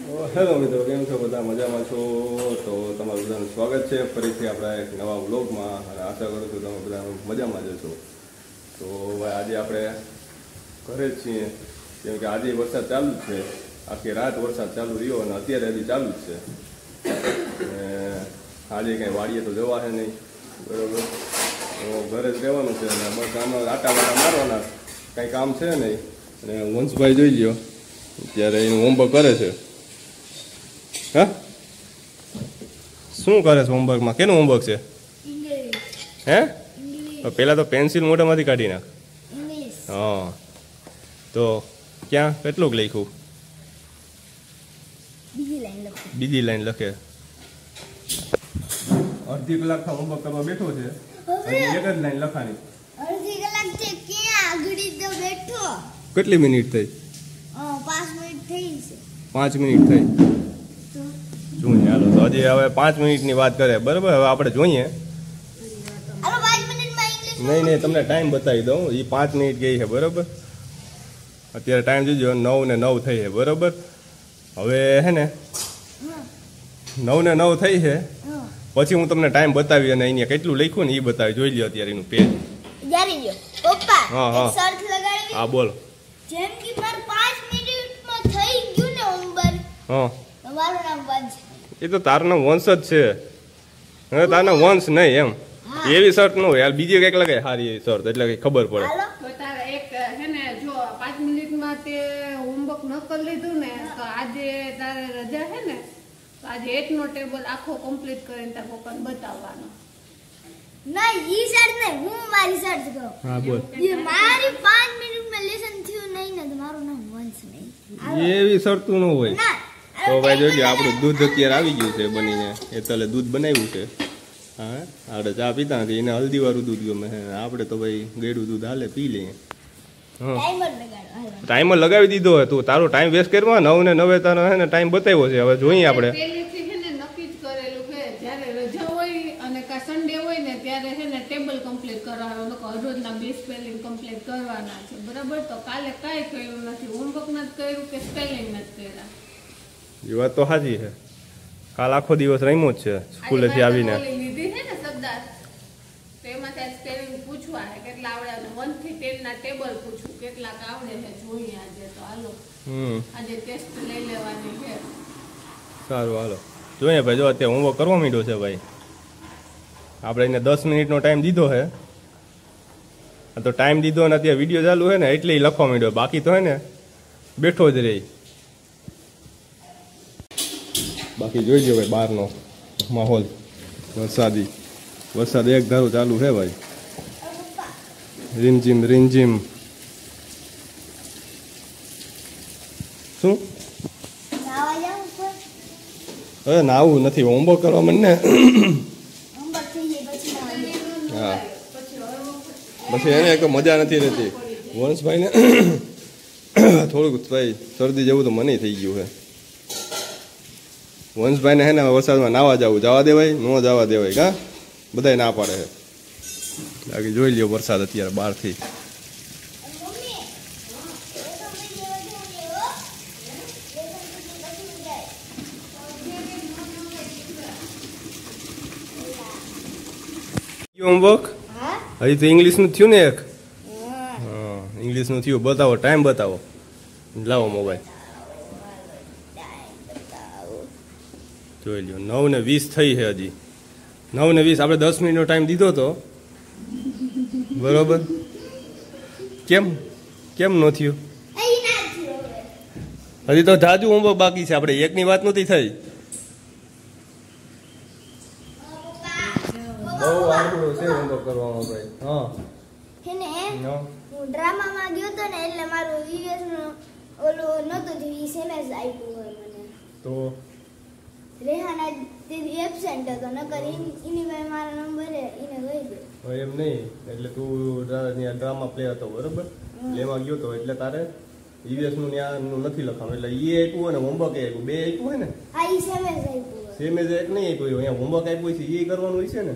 Hello મિત્રો, કેમ છો બધા? મજામાં છો? તો તમારું બધાનું સ્વાગત છે ફરીથી આપણા એક નવા વ્લોગમાં અને આશા કરું છું તમે બધા મજામાં જ છો. તો આજે આપણે ઘરે જ છીએ કેમ કે આજે વરસાદ ચાલુ જ છે. આખી રાત વરસાદ ચાલુ રહ્યો અને અત્યારે હજી ચાલુ જ છે. આજે કંઈ વાડીએ તો જવા છે નહીં, બરાબર. તો ઘરે જ રહેવાનું છે અને બસ આમાં આટા વાટા મારવાના, કંઈ કામ છે નહીં. અને વંશભાઈ જોઈ લ્યો અત્યારે એનું હોમવર્ક કરે છે. હા, શું કરે છે હોમવર્કમાં? કેનું હોમવર્ક છે? હે, પેલા તો પેન્સિલ મોઢામાંથી કાઢી નાખ. હા, તો ક્યાં કેટલુંક લખ્યું? બીજી લાઈન લખે. અડધી કલાક હોમવર્ક કરવા બેઠો છે, એક જ લાઈન લખાણી. અડધી કલાક છે ક્યાં આગળ તો બેઠો. કેટલી મિનિટ થઈ? 5 મિનિટ થઈ છે. 5 મિનિટ થઈ. જોઈએ હાલો, તો હજી હવે 5 મિનિટની વાત કરે, બરાબર. હવે આપણે જોઈએ. નહીં, તમને ટાઈમ બતાવી દઉં. એ 5 મિનિટ ગઈ છે, બરાબર. અત્યારે ટાઈમ જોજો, 9 ને 9 થઈ છે, બરાબર. હવે હે ને 9 ને 9 થઈ છે. પછી હું તમને ટાઈમ બતાવી અને અહીંયા કેટલું લખ્યું ને એ બતાવી. જોઈ લો અત્યારે એનું પેજ. હા, બોલો. જેમ કે માર 5 મિનિટમાં થઈ ગયું ને હોમવર્ક. હા, તમારું નામ વંશ. એ તો તારનો વંશ જ છે. હવે તારનો વંશ નહીં એમ. એવી શર્ટ ન હોય, બીજી કઈક લગાય સારી એવી શર્ટ, એટલે કઈ ખબર પડે. તો તારે એક હે ને, જો 5 મિનિટમાં તે હોમવર્ક ન કરી લીધું ને, તો આજે તારે રજા છે ને, તો આજે 8 નો ટેબલ આખો કમ્પ્લીટ કરીને તાર પપ્પાને બતાવવાનો. ના, ઈ શર્ટ નહીં, હું મારી શર્ટ કહું. હા, બોલ. એ મારી 5 મિનિટમાં લેસન થયું નહીં ને, તો મારું નામ વંશ નહીં. એવી શર્ત ન હોય. ના, તો ભાઈ જોજો, આપણું દૂધ અત્યારે આવી ગયું છે બનીને. એ તલે દૂધ બનાવ્યું છે. હા, આપણે ચા પીતા નથી, એને હલ્દી વાળું દૂધ ગમે. આપણે તો ભાઈ ગળ્યું દૂધ હાલે, પી લઈએ. ટાઈમર લગાડો. ટાઈમર લગાવી દીધો હોય. તું તારો ટાઈમ વેસ્ટ કરવા 9 ને 9 તારો હે ને ટાઈમ બતાવ્યો છે. હવે જોઈએ આપણે. પહેલેથી છે ને નક્કી જ કરેલું છે, જ્યારે રજા હોય અને કા સન્ડે હોય ને ત્યારે છે ને ટેબલ કમ્પ્લીટ કરવાનો, રોજના 2 સ્પેલિંગ કમ્પ્લીટ કરવાના છે, બરાબર. તો કાલે કાંઈ કર્યું નથી, હોમવર્ક નથી કર્યું કે સ્પેલિંગ નથી કર્યા. એ વાત તો સાચી છે. કાલ આખો દિવસ રમ્યો જ છે સ્કૂલેથી આવીને. લીધી છે ને શબ્દાર્થ, તો એમાંથી સ્પેલિંગ પૂછવા છે કેટલા આવડે, અને 1 થી 10 ના ટેબલ પૂછું કેટલાક આવડે છે, જોઈએ આજે. તો હાલો, આજે ટેસ્ટ લઈ લેવાની છે. સારું, હાલો જોઈએ ભાઈ. જો અત્યારે હોમવર્ક કરવા માંડ્યો છે ભાઈ. આપણે એને 10 મિનિટનો ટાઈમ દીધો છે. તો ટાઈમ દીધો અને અત્યારે વિડીયો ચાલુ છે ને, એટલે લખવા માંડ્યો. બાકી તો હે ને બેઠો જ રહી. બાકી જોઈ લો ભાઈ બહારનો માહોલ વરસાદ એક ધારું ચાલુ છે ભાઈ. રીમઝીમ રીમઝીમ. શું? હવે નાવું નથી, હોમવર્ક કરવા મને. હા, પછી એને એક મજા નથી રહેતી. વંશભાઈને થોડુંક ભાઈ શરદી જેવું તો મને થઈ ગયું છે. વંશભાઈને હે ને વરસાદમાં નાવા જવા દેવાય, ન જવા દેવાય. કા બધાય ના પાડે છે. બાકી જોઈ લ્યો વરસાદ અત્યારે બહારથી. હોમવર્ક હજી તો ઇંગ્લિશનું થયું ને એક. હા, ઇંગ્લિશનું થયું. બતાવો, ટાઈમ બતાવો. લાવો મોબાઈલ. જોઈ લ્યો 9 ને 20 થઈ છે. હજી 9 ને 20. આપણે 10 મિનિટનો ટાઈમ દીધો હતો, બરોબર. કેમ ન થયું? હજી તો જાજુ હોમવર્ક બાકી છે. આપણે એકની વાત નથી થઈ. બહુ આગળ છે હોમવર્ક કરવામાં ભાઈ. હા, હું ડ્રામામાં ગયો તો ને, એટલે મારું ઈવીએસ નું ઓલું નતું થયું, ઈ સેમેસ આપ્યું હોય મને. તો રેહાના દીદી એબ્સેન્ટ હતો, નકર એની પાસે મારો નંબર હે, એને કહી દે. એમ નહીં, એટલે તું ડ્રામા પ્લે હતો, બરોબર. એમાં ગયો તો એટલે તારે ઈવીએસ નું નું નથી લખવાનું. એટલે ઈ આપ્યું હોય ને હોમવર્ક આપ્યું, બે આપ્યું હોય ને. આ ઈ સેમેસ આપ્યું. સેમેજ એક નહીં આપ્યું હોય, અહીંયા હોમવર્ક આપ્યું છે એ કરવાનું હોય છે ને.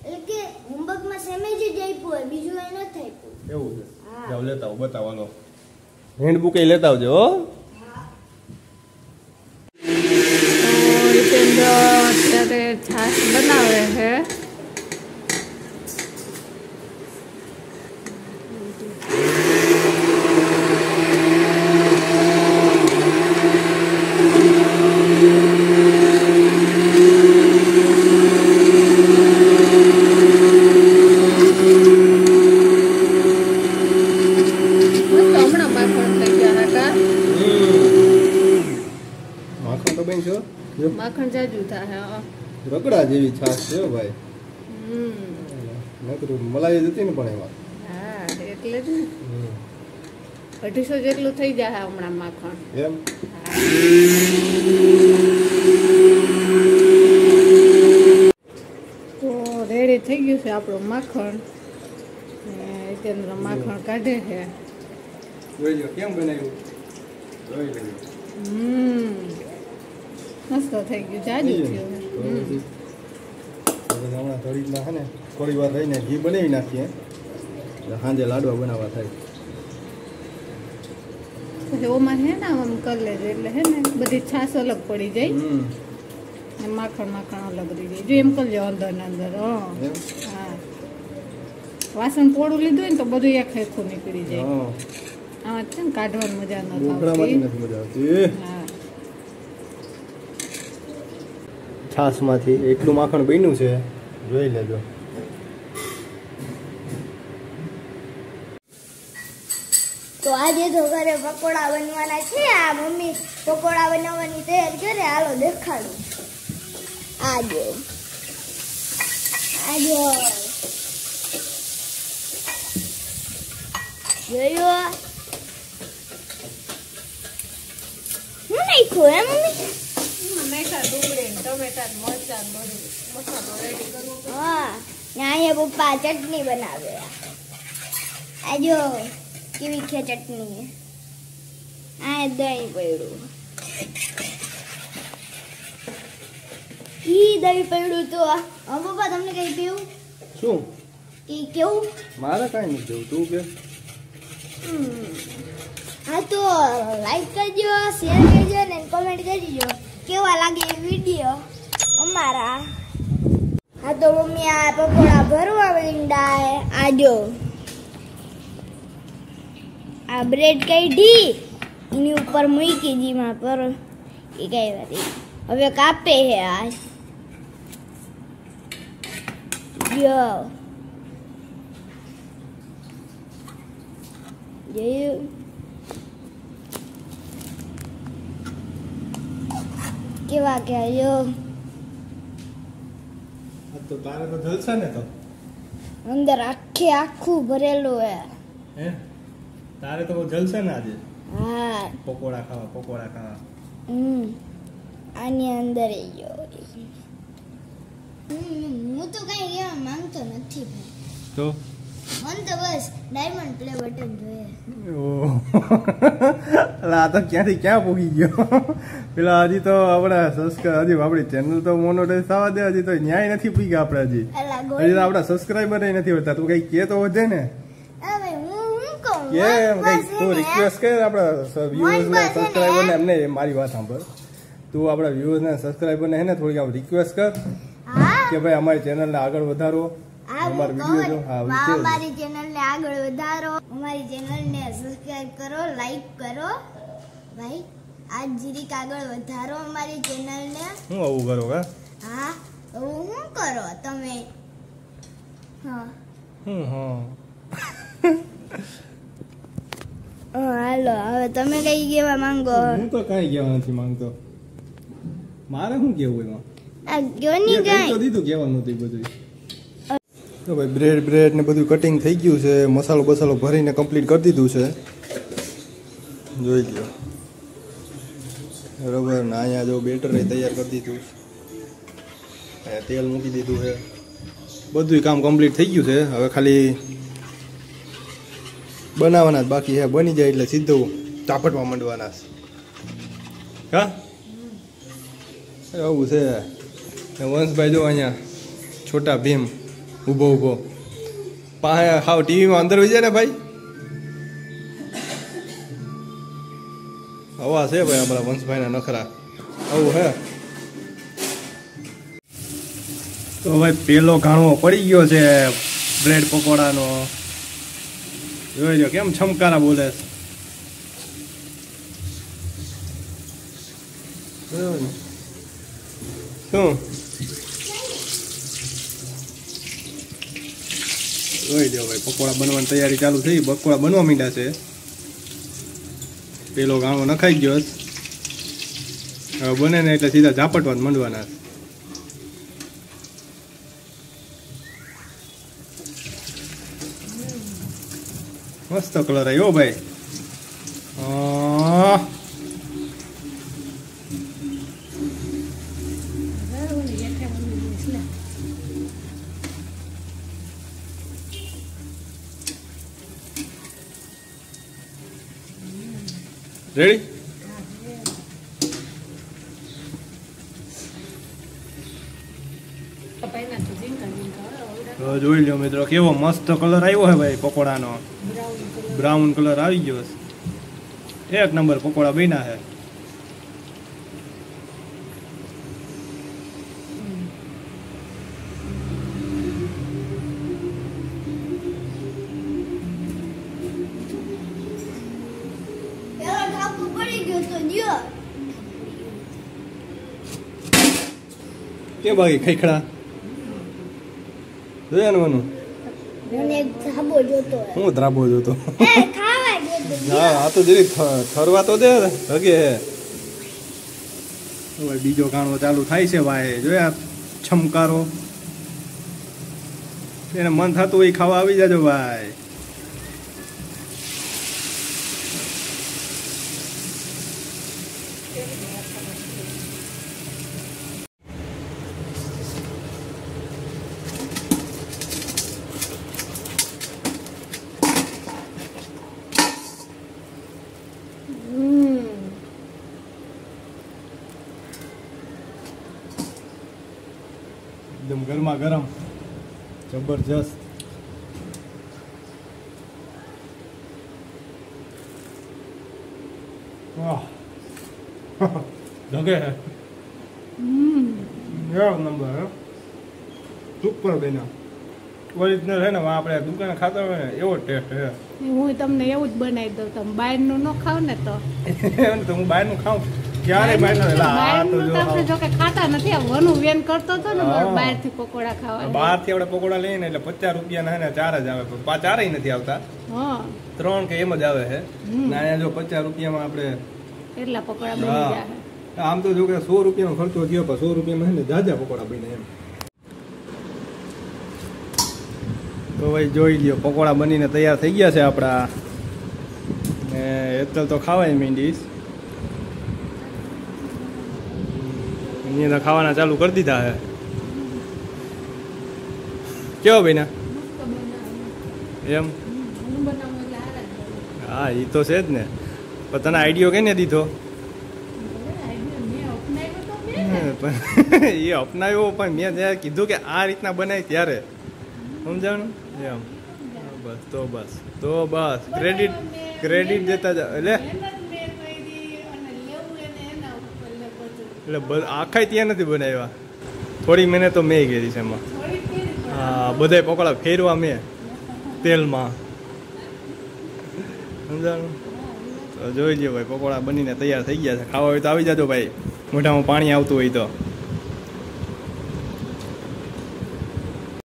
એટલે કે હોમવર્કમાં સેમેજ જ આપ્યું હોય, બીજું કઈ નથી આપ્યું. એવું છે? જાવ લેતા આવો, બતાવવાનો. હેન્ડબુક એ લેતા આવજો હો. માટે છાશ બનાવે છે. માખણ તો બેન છો માખણ જાજુ થાય. રગડા જેવી છાશ છે ભાઈ. નકરું મલાઈ જતી ને પણ એમાં. હા એટલે જ ને 250 જેટલું થઈ જાય હમણાં માખણ. એમ તો રેડી થઈ ગયું છે આપણું માખણ. અત્યારે માખણ કાઢે છે. જોઈ લો કેમ બનાવ્યું. જોઈ લેજો. મસ્ત થઈ ગયું જાજુ થયું. હમણાં થોડીકમાં છે ને થોડી વાર રહીને ઘી બનાવી નાખીએ એટલે સાંજે લાડવા બનાવવા થાય. પછી ઓમાં હે ને આમ કરી લેજો એટલે હે ને બધી છાશ અલગ પડી જાય ને માખણ અલગ રહી જાય. જો એમ કરજો અંદર ને અંદર. એમ હા વાસણ પોળું લીધું હોય ને તો બધું એક સરખું નીકળી જાય. આમાં છે ને કાઢવાની મજા ન ઢોકળામાંથી આવતી. નથી મજા આવતી. હા છાશમાંથી એટલું માખણ બન્યું છે જોઈ લેજો. તો આજે તો ઘરે પકોડા બનવાના છે. આ મમ્મી પકોડા બનાવવાની તૈયાર કરે. હાલો દેખાડું. આજો જોયો હું નાખ્યું હે મમ્મી? નાખા ડુંગળી ટમેટા મરચાં બધું મસાલો રેડી કરવો. હા અહીંયા પપ્પા ચટણી બનાવે. આજો કેવી છે ચટણી. આ દહીં પડ્યું. ઈ દહીં પડ્યું તો પપ્પા તમને કઈ પીવું શું કે કેવું? મારે કાંઈ નથી જવું તું કે. હા તો લાઈક કરજો, શેર કરજો ને કમેન્ટ કરજો કેવા લાગે એ વિડીયો અમારા. હા તો મમ્મી આ પકોડા ભરવા માંડ્યા. આજો આ બ્રેડ કાઢી એની ઉપર મૂકી દીમાં પર એ કઈ વાત હવે કાપે હે. આ જો જોયું કેવા કે જો તો તારે તો જલસા ને તો. અંદર આખું ભરેલું હે. તારે તો જલસા ને આજે. હા પકોડા ખાવા. આની અંદર ગયો. હું તો કઈ કહેવા માંગતો નથી ભાઈ. તો મને તો બસ ડાયમંડ પ્લે બટન જોઈએ. આ તો ક્યાંથી ક્યાં પૂગી ગયો. પેલા હજી તો આપણી ચેનલ તો મોનોટાઈઝ થવા દે. હજી તો ન્યાય નથી પૂગ્યા આપણે. હજી તો આપણા સબસ્ક્રાઈબર નથી હોતા. તું કઈ કે તો વધે ને. કેમ કઈ તું રિક્વેસ્ટ કર આપણા વ્યુઅર્સ ને સબસ્ક્રાઈબર ને. એમને મારી વાત સાંભળ. તું આપણા વ્યુઅર્સ ને સબસ્ક્રાઈબર ને હે ને થોડીક આમ રિક્વેસ્ટ કર કે ભાઈ અમારી ચેનલ ને આગળ વધારો. અમારા વિડીયો જો અમારી ચેનલ ને આગળ વધારો. અમારી ચેનલ ને સબસ્ક્રાઇબ કરો, લાઈક કરો ભાઈ. આજ જીરીક આગળ વધારો અમારી ચેનલ ને. હું આવું કરો કા? હા હું કરો તમે. હા હાલો હવે તમે કઈ કહેવા માંગો? હું તો કઈ કહેવા નથી માંગતો. મારે શું કેવું એમાં? આ ગયો ની તો કઈ દીધું કહેવાનું હતું બધું. તો ભાઈ બ્રેડ ને બધું કટિંગ થઈ ગયું છે. મસાલો ભરીને કમ્પ્લીટ કરી દીધું છે. જોઈ લો બરોબર ને. અહીંયા જો બેટર તૈયાર કરી દીધું. અહીંયા તેલ મૂકી દીધું છે. બધું કામ કમ્પ્લીટ થઈ ગયું છે. હવે ખાલી બનાવવાના જ બાકી છે. બની જાય એટલે સીધું ચાપટમાં માંડવાના છે. હા આવું છે. વંશભાઈ જો અહીંયા છોટા ભીમ ઊભો પાસે હાવ ટીવીમાં અંદર વહી જાય ને ભાઈ. હવા છે ભાઈ આપણા વંશભાઈના નખરા. આવું હે તો ભાઈ પેલો ઘાણો પડી ગયો છે બ્રેડ પકોડાનો. જોઈ લો કેમ છમકારા બોલે છે. શું જોઈ લો ભાઈ પકોડા બનવાની તૈયારી ચાલુ થઈ. પકોડા બનવા માંડ્યા છે. પેલો ઘાણો નખાઈ ગયો. હવે બને ને એટલે સીધા ઝાપટવા જ માંડવાના. મસ્ત કલર આવ્યો ભાઈ. રેડી? તો જોઈ લો મિત્રો કેવો મસ્ત કલર આવ્યો છે ભાઈ પકોડાનો. બ્રાઉન કલર આવી ગયો છે. એક નંબર પકોડા બન્યા છે. પેલો ઢાંકું પડી ગયું તો દ્યો. કે બાકી ખૈખડા જોયા ને મનું? મને એક ધાબો જોતો હે. હું ધ્રાબો જોતો. એ ખાવા જોતો. હા આ તો જરી ઠરવા તો દે હગે. હવે બીજો ગાણો ચાલુ થાય છે ભાઈ. જોયા છમકારો. એને મન થતું હોય ખાવા આવી જાજો ભાઈ. એકદમ ગરમા ગરમ જબરજસ્ત. વાહ લગે એક નંબર હે. સુપર બેના. ઓરિજિનલ હે ને આપણે દુકાને ખાતા હોય ને એવો ટેસ્ટ હે. હું તમને એવું જ બનાવી દઉં. તમે બહારનું ન ખાવ ને તો તો હું બહારનું ખાઉં ક્યારે બહારનું બહારનું તો આપણે જો કે ખાતા નથી. આ વનું વેન કરતો હતો ને હા. બહારથી પકોડા ખાવા. બહારથી આપણે પકોડા લઈએ ને એટલે 50 રૂપિયાના હે ને 4 જ આવે. પણ 4 નથી આવતા. હા 3 કે એમ જ આવે છે. ને અહીંયા જો 50 રૂપિયામાં આપણે એટલા પકોડા બની હા. જાય. આમ તો જો કે 100 રૂપિયાનો ખર્ચો થયો પણ 100 રૂપિયામાં હે ને જાજા પકોડા બન્યા એમ. તો ભાઈ જોઈ લ્યો પકોડા બનીને તૈયાર થઈ ગયા છે આપણા. ને એટલ તો ખાવાય માંડીશ. એની અંદર ખાવાના ચાલુ કરી દીધા છે. કેવો બેના એમ? હા એ તો છે જ ને. પણ તને આઈડિયો કઈને દીધો? એ અપનાવ્યો પણ મેં જ્યારે કીધું કે આ રીતના બનાવી ત્યારે સમજાણું એમ. બસ ક્રેડિટ દેતા જાવ. એટલે આખા ત્યાં નથી બનાવ્યા. થોડી મહેનત તો મેં કરી છે એમાં. હા બધાય પકોડા ફેરવા મેં તેલમાં સમજાણું. તો જોઈ લ્યો ભાઈ પકોડા બનીને તૈયાર થઈ ગયા છે. ખાવા હોય તો આવી જાજો ભાઈ. મોઢામાં પાણી આવતું હોય તો.